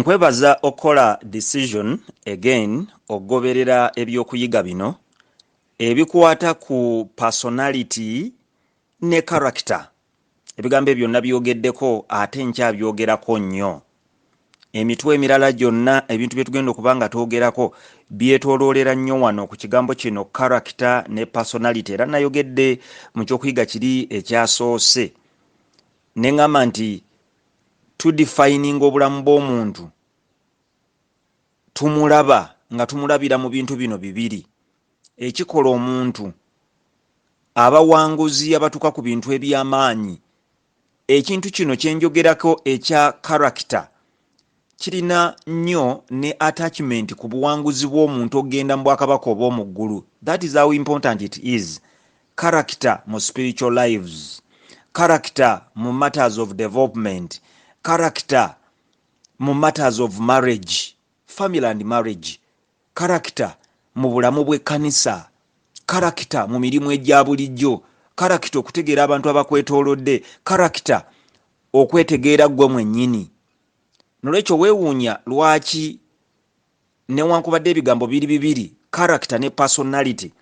nkwebaza okola decision again ogoberera ebyokuyiga bino ebikwata ku personality ne character. Ebigambo ebyo nabyogeddeko ate nkyabyogerako nnyo. Emitwe emirala gyonna ebintu bye tugenda okuba nga twogerako byetooloolera nnyo wano ku kigambo kino character ne personality. Era nayogedde mu kyokuyiga kiri ekyasoose ne ŋŋamba nti tudefining obulamu bw'omuntu tumulaba nga tumulabira mu bintu bino bibiri. Ekikola omuntu abawanguzi abatuuka ku bintu eby'amaanyi. Ekintu kino kyenjogerako ekya character kirina nnyo ne attachment ku buwanguzi bw'omuntu okugenda mu bwakabaka obw'omu ggulu. That is how important it is. Character mu spiritual lives, character mu matters of development, character mu matters of marriage, family and marriage, character mu bulamu bw'ekkanisa, character mu mirimu egya bulijjo, character okutegeera abantu abakwetoolodde, character okwetegeera ggwe mwennyini. Nolwekyo weewuunya lwaki newankubadde ebigambo biri bibiri, character ne personality,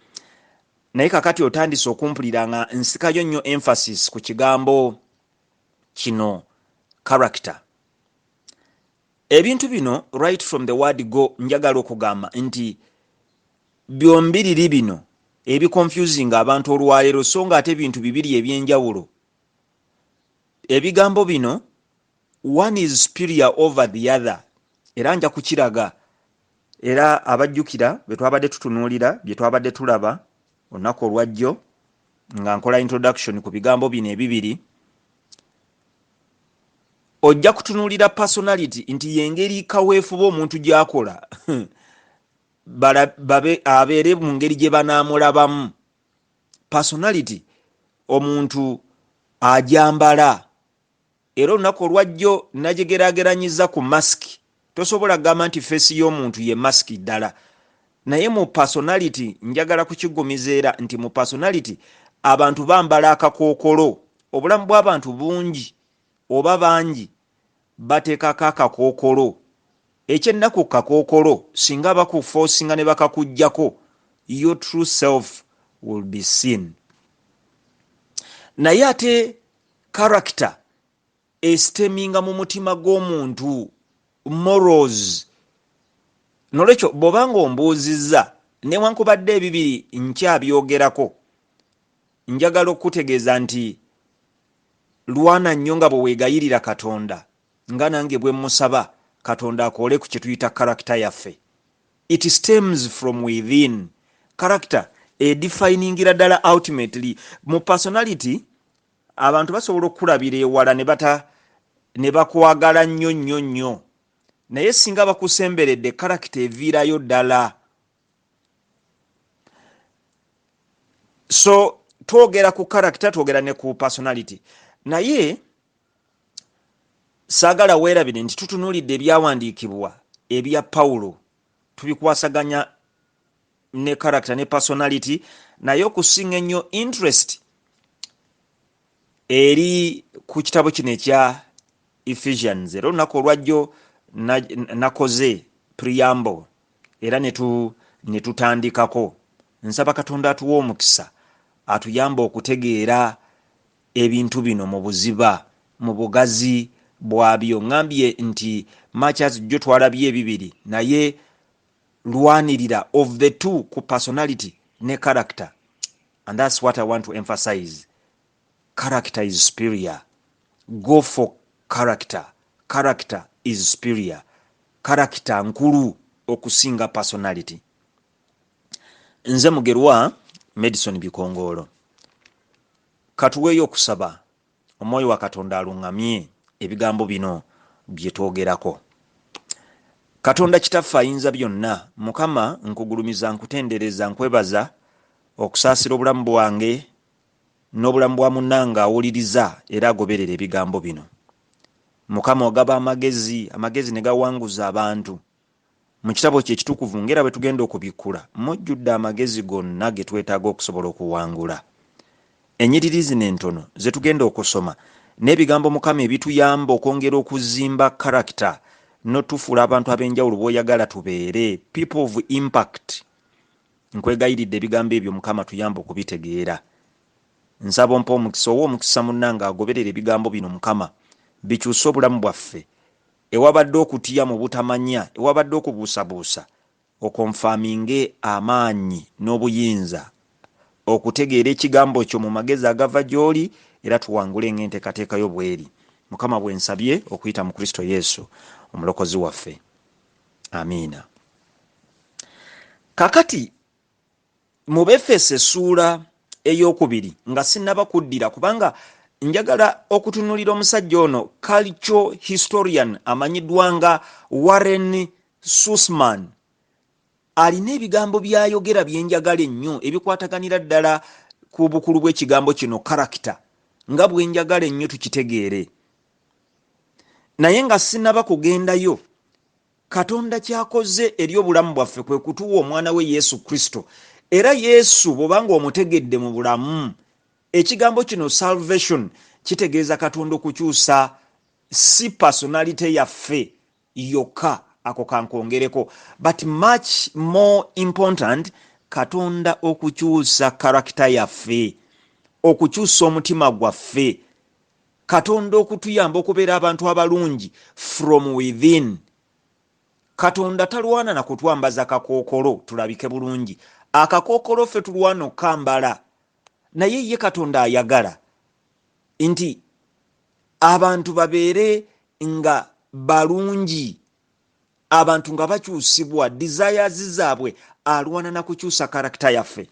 naye kakati otandise okumpulira nga nsikayo nnyo emphasis ku kigambo kino character. Ebintu bino right from the word go njagala okugamba nti byombiriri bino ebiconfusing abantu olwaleero so nga ate ebintu bibiri ebyenjawulo. Ebigambo bino one is superior over the other. Era nja kukiraga era abajjukira bwe twabadde tutunuulira bye twabadde tulaba olunaku olwajjo nga nkola introduction ku bigambo bino ebibiri. Ojja kutunuulira personality nti yengeri kaweefuba omuntu gy'akola abeere mu ngeri gye banaamulabamu. Personality omuntu agyambala. Era olunaku olwajjo nagigeraageranyiza ku masiki. Tosobola kugamba nti feesi y'omuntu ye masiki ddala. Naye mu personality njagala kukigumiza nti mu personality abantu bambala akakookolo. Obulamu bw'abantu bungi oba bangi bateekako akakookolo. Ekyennaku kakookolo singa bakufoosinga ne bakakuggyako, your true self will be seen. Naye ate character esteminga mu mutima gw'omuntu, morals. Nolwekyo bw'obanga ombuuzizza newankubadde ebibiri nkyabyogerako, njagala okutegeeza nti lwana nnyo nga bwe weegayirira Katonda nga nange bwe musaba Katonda akole ku kye tuyita character yaffe. It stems from within. Character definingira ddala ultimately. Mu personality abantu basobola okukulabira ewala ne bakwagala nnyo nnyo nnyo, naye singa bakusemberedde character eviirayo ddala. So twogera ku character, twogera ne ku personality. Naye saagala weerabire nti tutunuulidde ebyawandiikibwa ebya Pawulo tubikwasaganya ne character ne personality, naye okusinga ennyo interest eri ku kitabo kino ekya Ephesians. Era olunaku olwajjo nakoze preamble era ne tutandikako. Nsaba Katonda atuwa omukisa atuyamba okutegeera ebintu bino mu buziba, mu bugazi bwabyo. Ngambye nti matches jjo twalabye ebibiri, naye lwanirira of the two ku personality ne character. And that's what I want to emphasize. Character is superior. Go for character. Character is superior. Character nkulu okusinga personality. Nze Mugerwa Madison Bikongolo. Katuweeyo okusaba omwoyo wa Katonda alungamye ebigambo bino bye twogerako. Katonda Kitaffe Ayinza Byonna, Mukama nkugulumiza, nkutendereza, nkwebaza okusaasira obulamu bwange n'obulamu bwa munnanga awuliriza era agoberera ebigambo bino. Mukama ogaba amagezi ne gawanguza abantu. Mu kitabo kye ekitukuvu ngera bwe tugenda okubikkula mujjudde amagezi gonna ge twetaaga okusobola okuwangula. Ennyiririzi n'entono ze tugenda okusoma n'ebigambo Mukama ebituyamba okwongera okuzimba character n'otufuula abantu ab'enjawulo b'oyagala tubeere, people of impact. Nkwegayiridde ebigambo ebyo Mukama tuyamba okubitegeera. Nsaba ompa omukisa owo omukisa munnanga agoberera ebigambo bino Mukama bikyusa obulamu bwaffe. Ewabadde okutya mu butamanya, ewabadde okubuusabuusa, okonfaminge amaanyi n'obuyinza okutegeera ekigambo kyo mu magezi agava gy'oli, era tuwangule ng'enteekateeka bweri. Mukama bwe nsabye okuyita mu Kristo Yesu omulokozi waffe. Amiina. Kakati mu Befeso essuula ey'okubiri nga sinnaba kuddira kubanga njagala okutunulira omusajja ono cultural historian amanyiddwa nga Warren Sussman. Alina ebigambo by'ayogera byenjagala ennyo ebikwataganira ddala ku bukulu bw'ekigambo kino character, nga bwenjagala ennyo tukitegeere. Naye nga sinnaba kugendayo, Katonda kyakoze eri obulamu bwaffe kwe kutuwa omwana we Yesu Kristo. Era Yesu bw'obanga omutegedde mu bulamu, ekigambo kino salvation kitegeeza Katonda okukyusa si personality yaffe yokka, ako kankongereko, but much more important, Katonda okukyusa character yaffe, okukyusa omutima gwaffe, Katonda okutuyamba okubeera abantu abalungi from within. Katonda talwana na kutwambaza kakookolo tulabike bulungi. Akakookolo ffe tulwana okukambala. Naye ye Katonda ayagala nti abantu babeere nga balungi, abantu nga bakyusibwa desires zaabwe. Alwana na kukyusa karakita yaffe.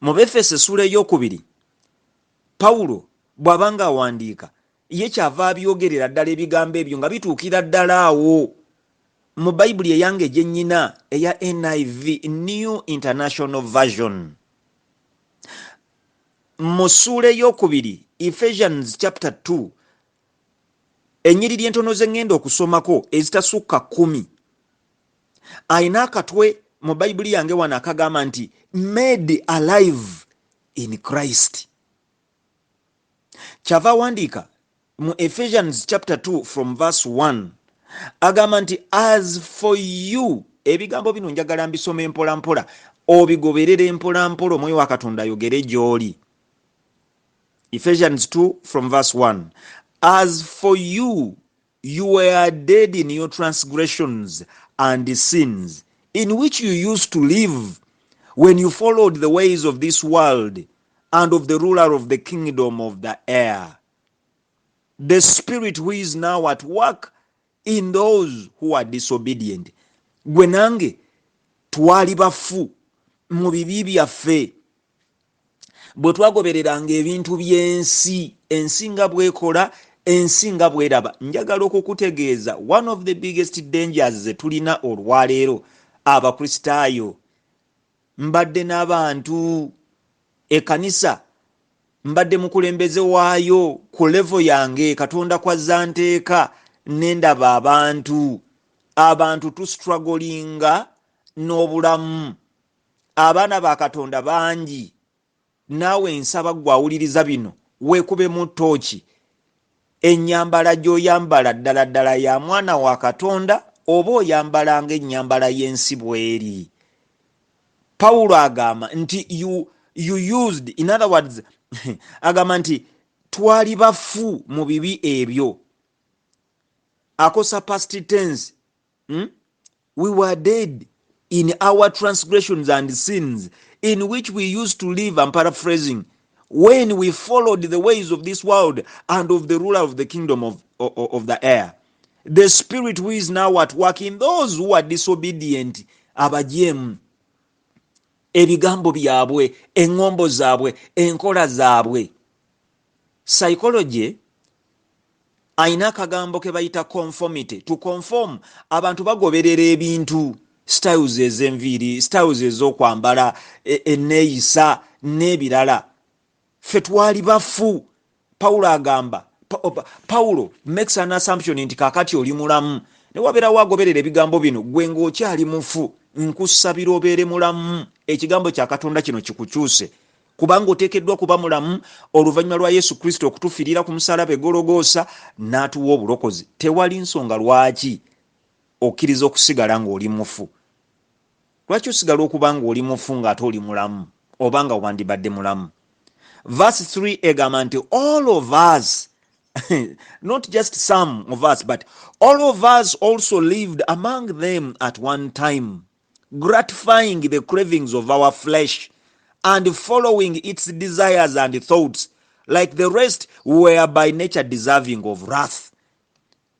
Mu Befeso essuula ey'okubiri, Pawulo bw'abanga awandiika ye kyava abyogerera ddala ebigambo ebyo nga bituukira ddala awo mu Bayibuli eyange egyennyina eya NIV, New International Version. Mu ssuula ey'okubiri, Ephesians chapter 2, ennyiriri entono ze ŋŋenda okusomako ezitasukka 10, ayina akatwe mu Bayibuli yange wano akagamba nti made alive in Christ. Kyava awandiika mu Ephesians chapter 2 from verse 1 agamba nti as for you, ebigambo bino njagala mbisome mpola mpola, obigoberere mpola mpola, omwoyo wa Katonda ayogere gy'oli. Ephesians 2 from verse 1. As for you, you were dead in your transgressions and sins, in which you used to live when you followed the ways of this world and of the ruler of the kingdom of the air, the spirit who is now at work in those who are disobedient. Gwe nange twali bafu mu bibi byaffe bwe twagobereranga ebintu by'ensi, ensi nga bwekola, ensi nga bweraba. Njagala okukutegeeza one of the biggest dangers ze tulina olwaleero abakristaayo, mbadde n'abantu ekanisa, mbadde mukulembeze waayo ku level yange, Katonda kwazza nteeka nendaba abantu tustrugglinga n'obulamu. Abaana ba Katonda bangi. Naawe nsaba gwe awuliriza bino weekubemu ttooki. Ennyambala gy'oyambala ddala ddala ya mwana wa Katonda oba oyambalanga ennyambala y'ensi bw'eri? Pawulo agamba nti you used, in other words, agamba nti twali bafu mu bibi ebyo. Akosa past tense. We were dead in our transgressions and sins, in which we used to live, I'm paraphrasing, when we followed the ways of this world and of the ruler of the kingdom of the air, the spirit who is now at work in those who are disobedient. Abajemu, ebigambo byabwe, eŋŋombo zaabwe, enkola zaabwe. Psychology ayina akagambo ke bayita conformity. To conform, abantu bagoberera ebintu, styles ez'enviiri, styles ez'okwambala, enneeyisa n'ebirala. Ffe twali bafu. Pawulo agamba, Pawulo makes an assumption nti kakati oli mulamu. Ne wabeerawo agoberera ebigambo bino, gwe ng'okyali mufu, nkusabira obeere mulamu. Ekigambo kya Katonda kino kikukyuse. kubanga oteekeddwa kuba mulamu oluvannyuma lwa Yesu Kristo okutufiirira ku musalaba e Gologoosa n'atuwa obulokozi. Tewali nsonga lwaki okkiriza okusigala ng'oli mufu. Lwaki osigala okuba ng'oli mufu ng'ate oli mulamu oba nga wandibadde mulamu? Verse 3 egamba nti all of us not just some of us, but all of us also lived among them at one time, gratifying the cravings of our flesh and following its desires and thoughts. Like the rest, were by nature deserving of wrath.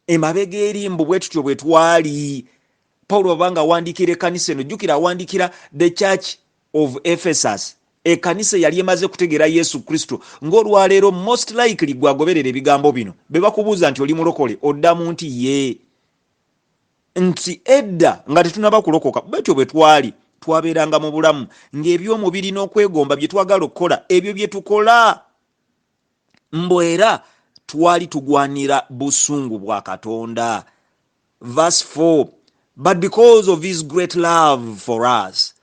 Emabega eri mbu bwe tutyo bwe twali. Paulo obanga awandiikira ekkanisa eno, jjukira awandiikira the church of Ephesus, ekkanisa yali emaze kutegeera Yesu Kristo. Ng'olwaleero most likely gwagoberera ebigambo bino, be bakubuuza nti oli mulokole, oddamu nti ye. Nti edda nga tetunaba kulokoka, bwetyo bwe twali, twabeeranga mu bulamu, ng'ebyomubiri n'okwegomba bye twagala okukola, ebyo bye tukola. Mbu era twali tugwanira busungu bwa Katonda. Verse 4, but because of his great love for us,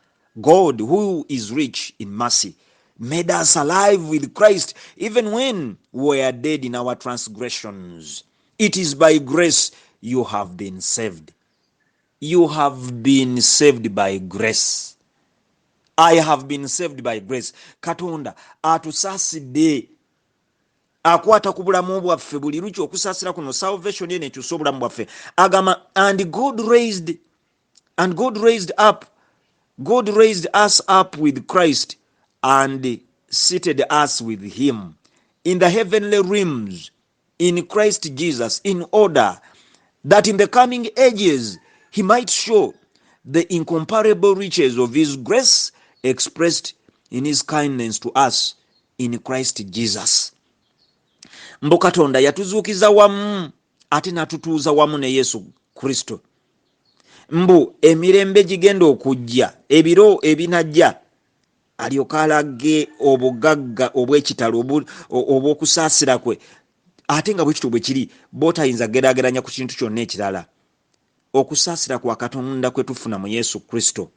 God, who is rich in mercy, made us alive with Christ, even when we were dead in our transgressions. It is by grace you have been saved. You have been saved by grace. I have been saved by grace. Katonda atusasidde, akwata ku bulamu bwaffe buli luki okusaasira kuno salvation ye nekyusa obulamu bwaffe. Agamba and God raised us up with Christ and seated us with him in the heavenly realms in Christ Jesus, in order that in the coming ages he might show the incomparable riches of his grace expressed in his kindness to us in Christ Jesus. Mbu Katonda yatuzuukiza wamu ate natutuuza wamu ne Yesu Kristo. Mbu emirembe gigenda okujja, ebiro ebinajja, alyoka alage obugagga obw'ekitalo obw'okusaasira kwe, ate nga bwekityo bwe kiri botayinza geraageranya ku kintu kyonna ekirala. Okusaasira kwa Katonda kwe tufuna mu Yesu Kristo.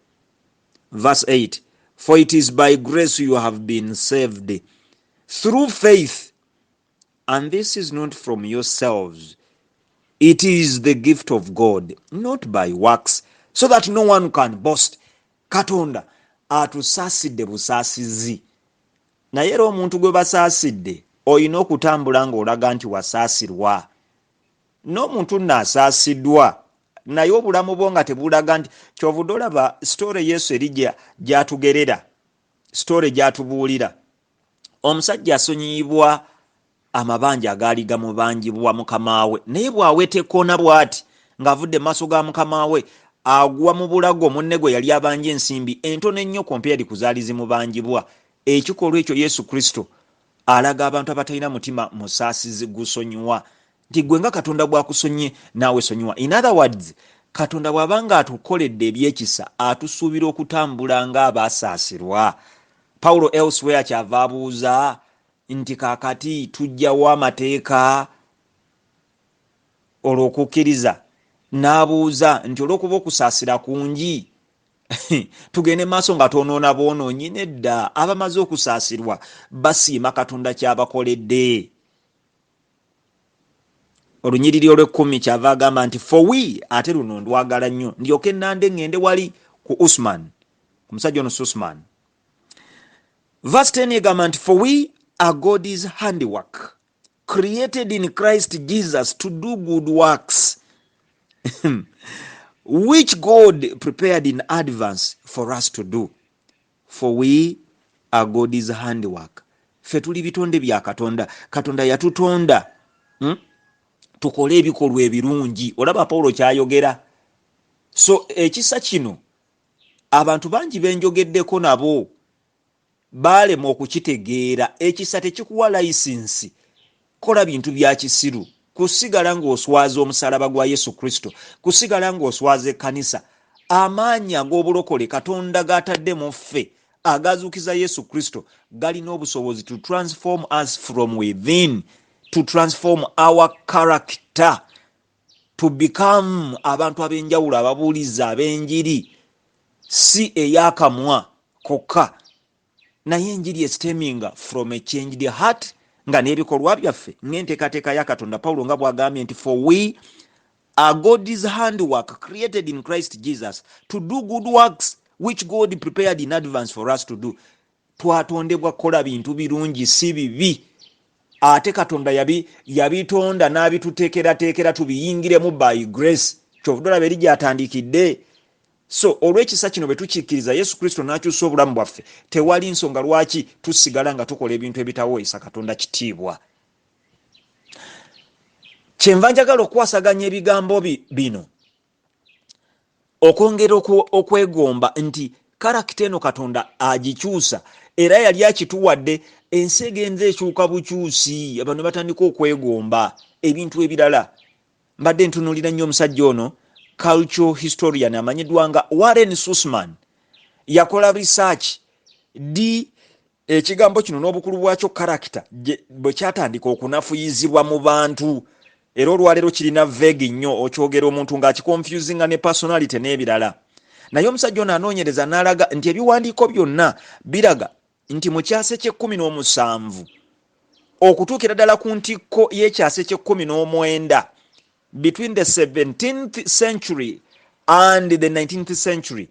Verse 8, for it is by grace you have been saved through faith, and this is not from yourselves. It is the gift of God, not by works, so that no one can boast. Katonda atusaasidde busaasizi. Naye era omuntu gwe basaasidde olina okutambula ng'olaga nti wasaasirwa. N'omuntu naasaasiddwa naye obulamu bwo nga tebulaga nti. Kyovudde olaba story Yesu eri gyatugerera, story gyatubuulira. Omusajja asonyiyibwa amabanja agaali gamubanjibwa mukama we, naye bw'aweta ekkoona bw'ati ng'avudde maaso ga mukama we, agwa mu bulago munne gwe yali abanja ensimbi entono ennyo compared ku zaali zimubanjibwa. Ekikolwa ekyo Yesu Kristo alaga abantu abatalina mutima musaasizi gusonyiwa, nti gwe nga Katonda bw'akusonye naawe sonyiwa. In other words, Katonda bw'abanga atukoledde ebyekisa atusuubira okutambula ng'abaasaasirwa. Paulo elsewhere kyava abuuza nti kaakati tujjawo amateeka olw'okukkiriza? N'abuuza nti olw'okuba okusaasira kungi tugende maaso nga twonoona boonoonyi? Nedda, abamaze okusaasirwa basiima Katonda kyabakoledde. Olunyiriri olw'ekkumi kyava agamba nti for we, ate luno ndwagala nnyo, ndyoke nnande ngende wali ku Usman, ku musajja ono Susman. Verse 10 egamba nti for we are God's handiwork, created in Christ Jesus to do good works, which God prepared in advance for us to do. For we are God's handiwork. Ffe tuli bitonde bya Katonda. Katonda yatutonda tukole ebikolwa ebirungi. Olaba Paulo kyayogera. So ekisa kino abantu bangi benjogeddeko nabo balema okukitegeera. Ekisa tekikuwa layisinsi kola bintu bya kisiru, kusigala ng'oswaza omusalaba gwa Yesu Kristo, kusigala ng'oswaza ekkanisa. Amaanyi ag'obulokole Katonda g'atadde mu ffe agazuukiza Yesu Kristo galina obusobozi to transform us from within, to transform our character, to become abantu ab'enjawulo, ababuuliza, ab'enjiri, si ey'akamwa kokka. naye enjiri stemming from a changed heart nga n'ebikolwa byaffe ng'enteekateeka ya Katonda. Pawulo nga bw'agambye nti for we are God's handwork created in Christ Jesus to do good works which God prepared in advance for us to do. Twatondebwa kukola bintu birungi si bibi, ate Katonda yabitonda n'abituteekerateekera tubiyingiremu by grace. Kyovuga olaba eri gy'atandikidde. So olw'ekisa kino bwe tukikkiriza Yesu Kristo n'akyusa obulamu bwaffe, tewali nsonga lwaki tusigala nga tukola ebintu ebitaweesa Katonda kitiibwa. Kyenva njagala okwasaganya ebigambo bino okwongera okwegomba nti karakita eno Katonda agikyusa, era yali akituwadde. Ensi egenze ekyuka bukyusi, abantu batandika okwegomba ebintu ebirala. Mbadde ntunuulira nnyo omusajja ono, cultural historian amanyiddwa nga Warren Sussman. Yakola research ekigambo kino n'obukulu bwakyo karakita bwe kyatandika okunafuyizibwa mu bantu, era olwaleero kirina vague nnyo, okyogera omuntu ng'akiconfusinga ne personality n'ebirala. Naye omusajja ono anoonyereza n'alaga nti ebiwandiiko byonna biraga nti mu kyase ky'e17 okutuukira ddala ku ntikko y'ekyase ky'e19, between the 17th century and the 19th century,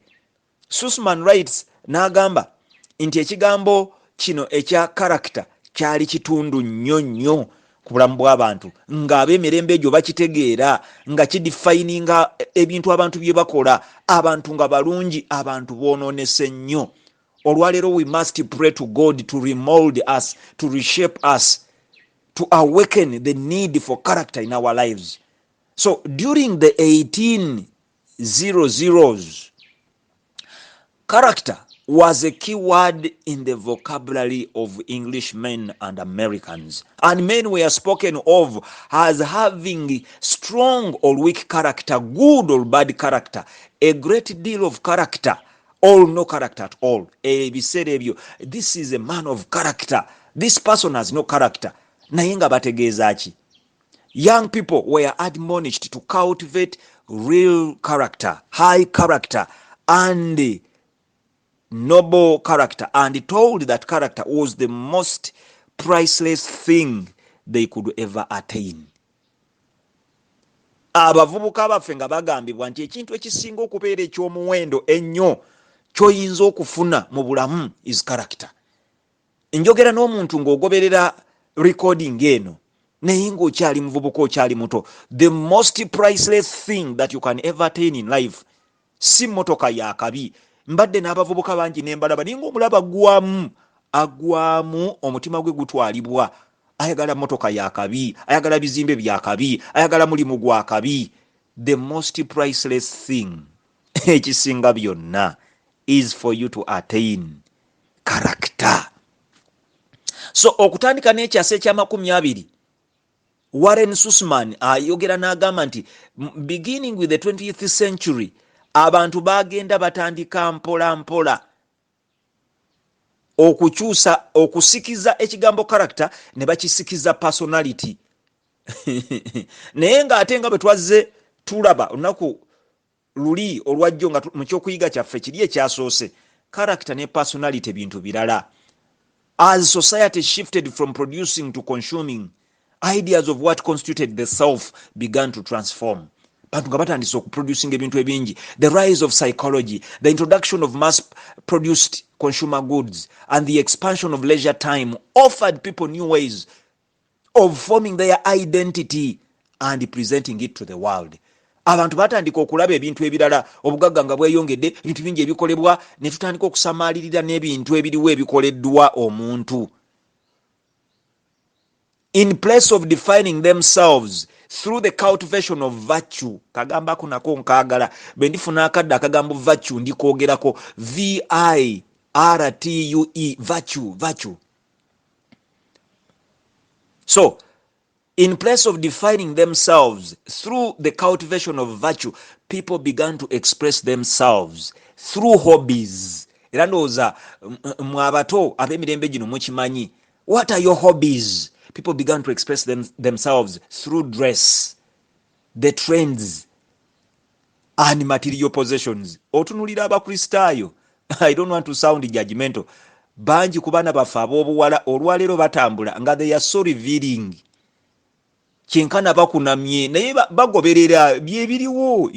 Sussman writes n'agamba nti ekigambo kino ekya karakita kyali kitundu nnyo ku bulamu bw'abantu, ng'ab'emirembe egyo bakitegeera nga kidefininga ebintu abantu bye bakola, abantu nga balungi, abantu boonoonese nnyo. Olwaleero we must pray to God to remold us, to reshape us, to awaken the need for character in our lives. So during the 1800s, character was a key word in the vocabulary of Englishmen and Americans, and men were spoken of as having strong or weak character, good or bad character, a great deal of character, or no character at all. This is a man of character, this person has no character. Naye nga bategeeza ki? Young people were admonished to cultivate real character, high character, and noble character, and told that character was the most priceless thing they could ever attain. Abavubuka baffe nga bagambibwa nti ekintu ekisinga okubeera ekyomuwendo ennyo ky'oyinza okufuna mu bulamu is character. Njogera n'omuntu ng'ogoberera recording eno naye ng'okyali muvubuka, okyali muto. The most priceless thing that you can ever attain in life si motoka ya kabi. Mbadde n'abavubuka bangi nembalaba ninga omulaba agwamu omutima gwe gutwalibwa, ayagala motoka ya kabi, ayagala bizimbe bya kabi, ayagala mulimu gwa kabi. The most priceless thing ekisinga byonna is for you to attain character. So okutandika n'ekyase ekya20, Warren Sussman ayogera n'agamba nti beginning with the 20th century abantu bagenda batandika mpola mpola okukyusa, okusikiza ekigambo character ne bakisikiza personality. Naye ng'ate nga bwe twazze tulaba olunaku luli olwajjo nga mu kyokuyiga kyaffe kiri ekyasoose, character ne personality bintu birala. As society shifted from producing to consuming, ideas of what constituted the self began to transform. Bantu nga batandise okuproducing ebintu ebingi. The rise of psychology, the introduction of mass-produced consumer goods, and the expansion of leisure time offered people new ways of forming their identity and presenting it to the world. Abantu batandika okulaba ebintu ebirala, obugagga nga bweyongedde, ebintu bingi ebikolebwa, ne tutandika okusamaalirira n'ebintu ebiriwo ebikoleddwa omuntu. In place of defining themselves through the cultivation of virtue, kagamba kunako nkagala, bendifuna akadde akagambo virtue ndikwogerako, virtue, virtue. So, in place of defining themselves through the cultivation of virtue, people began to express themselves through hobbies. Era ndowooza mwabato ab'emirembe gino mukimanyi. What are your hobbies? People began to express themselves through dress, the trends, and material possessions. Otunulira abakristaayo, I don't want to sound judgmental, bangi ku baana baffe ab'obuwala olwaleero batambula nga they are so revealing, kyenkana bakunamye naye bagoberera byebiriwo,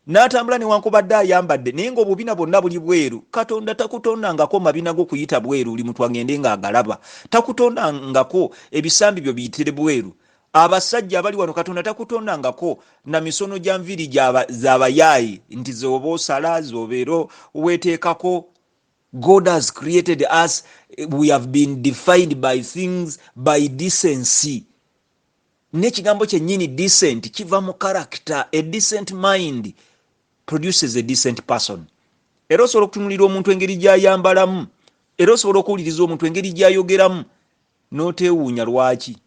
n'atambula newankubadde ayambadde naye ng'obubina bwonna buli bweru. Katonda takutondangako mabina go kuyita bweru oli muntu agende ng'agalaba, takutondangako ebisambi byo biyitire bweru. Abasajja abali wano Katonda takutondangako na misono gya nviri z'abayaayi nti zoba osala zobeero weteekako. God has created us, we have been defined by things, by decency. N'ekigambo kyennyini decent kiva mu character. A decent mind produces a decent person. Era osobola okutunulira omuntu engeri gy'ayambalamu, era osobola okuwuliriza omuntu engeri gy'ayogeramu n'oteewuunya lwaki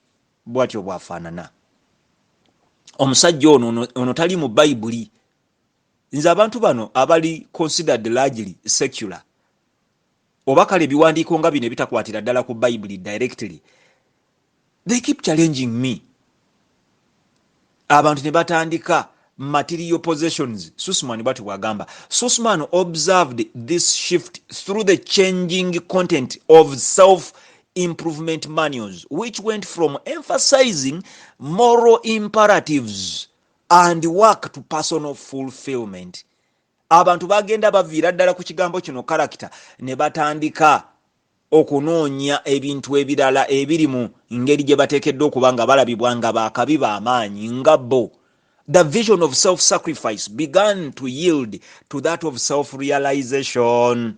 bw'atyo bw'afaanana. Omusajja ono tali mu Bayibuli. Nze abantu bano abali considered largely secular, oba kale ebiwandiiko nga bino ebitakwatira ddala ku Bayibuli directly, they keep challenging me. Abantu ne batandika material possessions. Sussman bw'ati bw'agamba. Sussman observed this shift through the changing content of self-improvement manuals, which went from emphasizing moral imperatives and work to personal fulfillment. Abantu bagenda baviira ddala ku kigambo kino character ne batandika okunoonya ebintu ebirala ebiri mu ngeri gye bateekeddwa okuba nga balabibwa nga baakabi b'amaanyi nga bo. The vision of self-sacrifice began to yield to that of self-realization.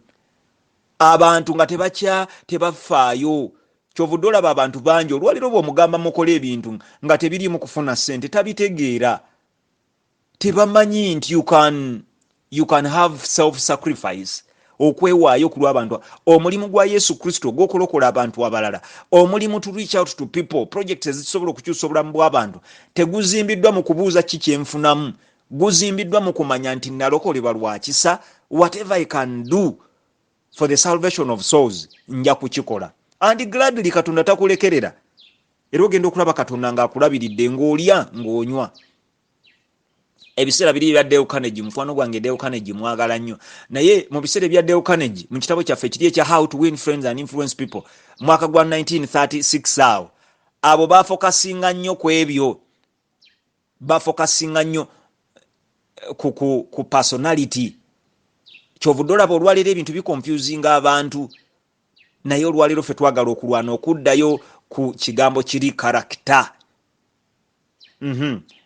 Abantu nga tebafaayo. Kyovudde olaba abantu bangi olwaliro bw'omugamba mukola ebintu nga tebiriimu kufuna ssente tabitegeera. Tebamanyi nti you can have self-sacrifice, okwewaayo ku lw'abantu. Omulimu gwa Yesu Kristo gw'okulokola abantu abalala, omulimu to reach out to people, projects ezisobola okukyusa obulamu bw'abantu, teguzimbiddwa mu kubuuza ki kyenfunamu, guzimbiddwa mu kumanya nti nalokolebwa lwa kisa. Whatever I can do for the salvation of souls nja kukikola. And gladly Katonda takulekerera. Era ogenda okulaba Katonda ng'akulabiridde ng'olya ng'onywa. Ebiseera biri bya Dale Carnegie, mukwano gwange Dale Carnegie mwagala nnyo. Naye mu biseera bya Dale Carnegie mu kitabo kyaffe kiri ekya How to Win Friends and Influence People mwaka gwa 1936 awo, abo bafokasinga nnyo ku ebyo, bafokasinga nnyo ku personality. Kyovudde olaba olwaleero ebintu biconfusinga abantu, naye olwaleero ffe twagala okulwana okuddayo ku kigambo kiri character.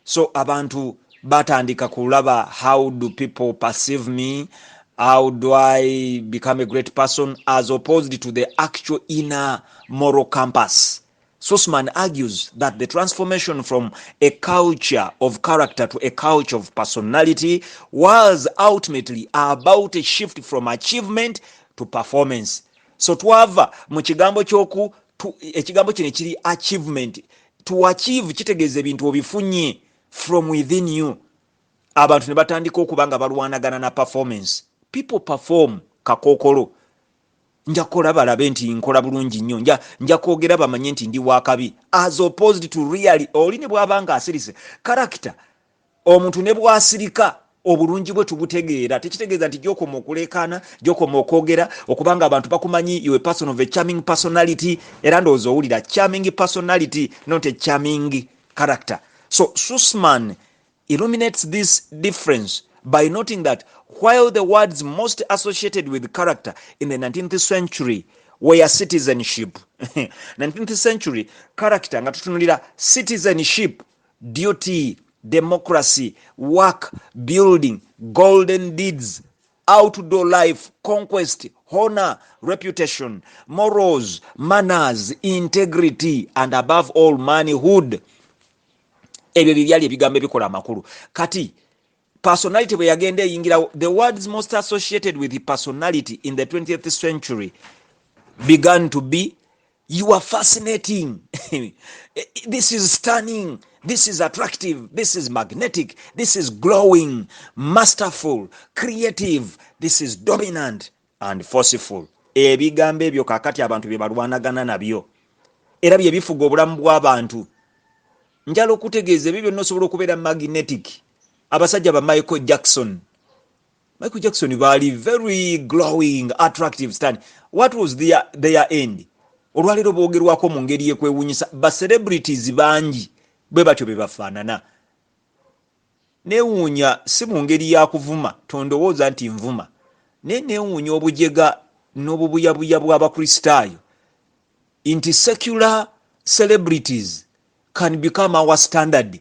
So abantu batandika kulaba, how do people perceive me, how do I become a great person, as opposed to the actual inner moral compass. Sussman argues that the transformation from a culture of character to a culture of personality was ultimately about a shift from achievement to performance. So twava mu kigambo kyoku ekigambo kino kiri achievement. To achieve kitegeeza ebintu obifunye from within you. Abantu ne batandika okuba nga balwanagana na performance. People perform kakookolo. Nja kola balabe nti nkola bulungi nnyo, nja kwogera bamanye nti ndi wakabi, as opposed to really oli ne bw'abanga asirise. Character, omuntu ne bw'asirika obulungi bwe tubutegeera, tekitegeeza nti gy'okoma okulekaana, gy'okoma okwogera, okubanga abantu bakumanyi you a person of a charming personality, era ndowooza owulira charming personality, not a charming character. So Sussman illuminates this difference by noting that while the words most associated with character in the 19th century were citizenship, 19th century character nga tutunulira citizenship, duty, democracy, work, building, golden deeds, outdoor life, conquest, honor, reputation, morals, manners, integrity, and above all manhood. Ebyo byali ebigambo ebikola amakulu. Kati personality bwe yagenda eyingira, the words most associated with the personality in the 20th century began to be, you are fascinating, this is stunning, this is attractive, this is magnetic, this is glowing, masterful, creative, this is dominant and forceful. Ebigambo ebyo kakati abantu bye balwanagana nabyo, era bye bifuga obulamu bw'abantu. Njalo okutegeeza ebyo byonna osobola okubeera magnetic. Abasajja ba Michael Jackson Michael Jackson bali very glowing, attractive stand. What was their end? Olwalero boogerwako mu ngeri yekwewunyisa ba celebrities bangi bwe batyo be bafaanana. Neewuunya si mu ngeri ya kuvuma, tondowooza nti nvuma, naye neewuunya obujega n'obubuyabuya bw'abakristaayo nti secular celebrities can become our standard.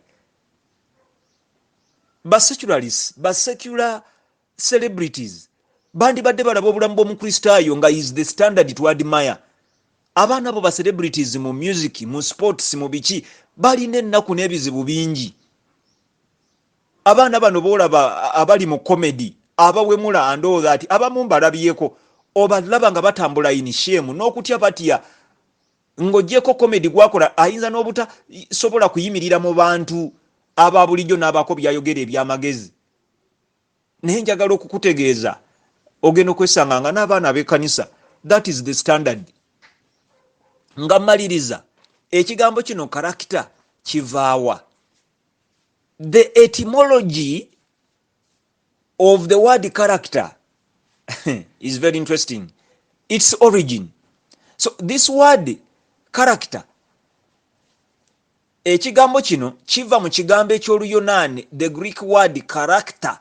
Basecularists, basecular celebrities bandibadde balaba obulamu bw'omukristaayo nga is the standard to admire. Abaana bo ba celebrities mu music, mu sports, mu biki balina ennaku n'ebizibu bingi. Abaana bano boolaba abali mu comedy abawemula andooza ati abamu mbalabyeko obalaba nga batambula in shame n'okutya batya ng'ogyeko comedy gwakola ayinza n'obuta sobola kuyimirira mu bantu aba bulijjo n'abaako byayogera ebyamagezi. Naye njagala okukutegeeza ogenda okwesanga nga n'abaana b'ekkanisa, that is the standard. Nga mmaliriza ekigambo kino character kivaawa. The etymology of the word character is very interesting. Its origin. So this word character, ekigambo kino kiva mu kigambo eky'Oluyonaani, the Greek word character.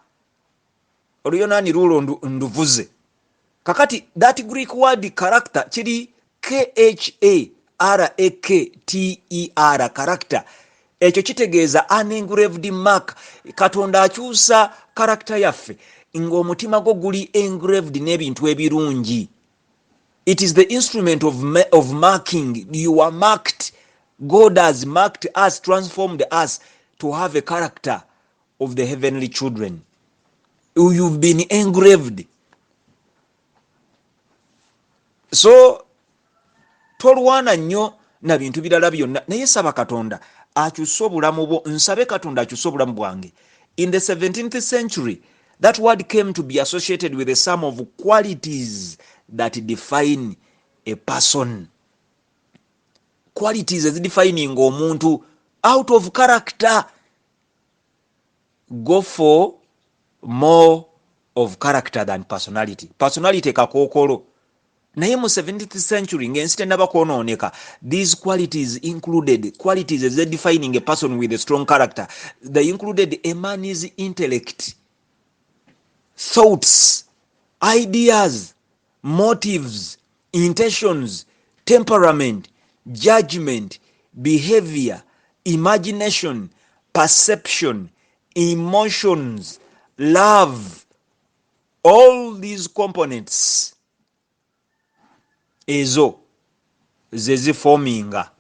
Oluyonaani lulo nduvuze. Kakati that Greek word character kiri K-H-A-R-A-K-T-E-R, character. Ekyo kitegeeza an engraved mark. Katonda akyusa character yaffe ng'omutima gwo guli engraved n'ebintu ebirungi. It is the instrument of marking. You are marked. God has marked us, transformed us to have a character of the heavenly children. You've been engraved. So tolwana nnyo na bintu birala byonna, naye saba Katonda akyusa obulamu bwo. Nsabe Katonda akyusa obulamu bwange. In the 17th century, that word came to be associated with some of qualities that define a person. Qualities as defining omuntu out of character. Go for more of character than personality. Personality kakookolo. Naye mu 17th century ng'ensi tennaba kwonooneka, these qualities included qualities as defining a person with a strong character. They included a man's intellect, thoughts, ideas, motives, intentions, temperament, judgment, behavior, imagination, perception, emotions, love. All these components ezo ze forminga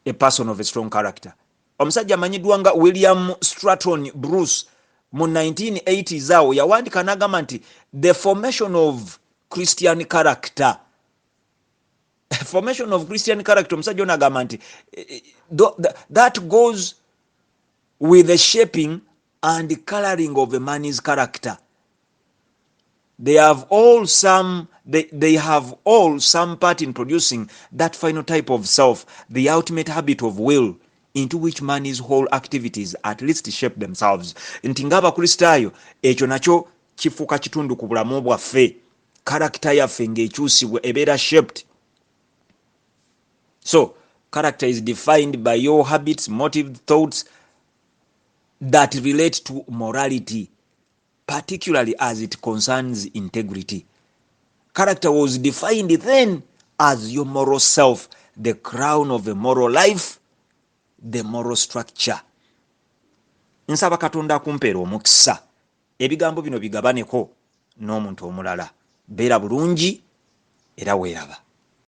a person of a strong character. Omusajja amanyiddwa nga William Stratton Bruce mu 1980s awo yawandika n'agamba nti the formation of Christian character. Formation of Christian character, omusajja ono agamba nti that goes with the shaping and coloring of a man's character. They have all some part in producing that final type of self, the ultimate habit of will, into which man's whole activities at least shape themselves. Nti ng'Abakristaayo ekyo nakyo kifuuka kitundu ku bulamu bwaffe. Character yaffe ng'ekyusibwa ebeera shaped. So character is defined by your habits, motives, thoughts that relate to morality, particularly as it concerns integrity. Character was defined then as your moral self, the crown of a moral life, the moral structure. Nsaba Katonda akumpeera omukisa ebigambo bino bigabaneko n'omuntu omulala. Beera bulungi era weeraba.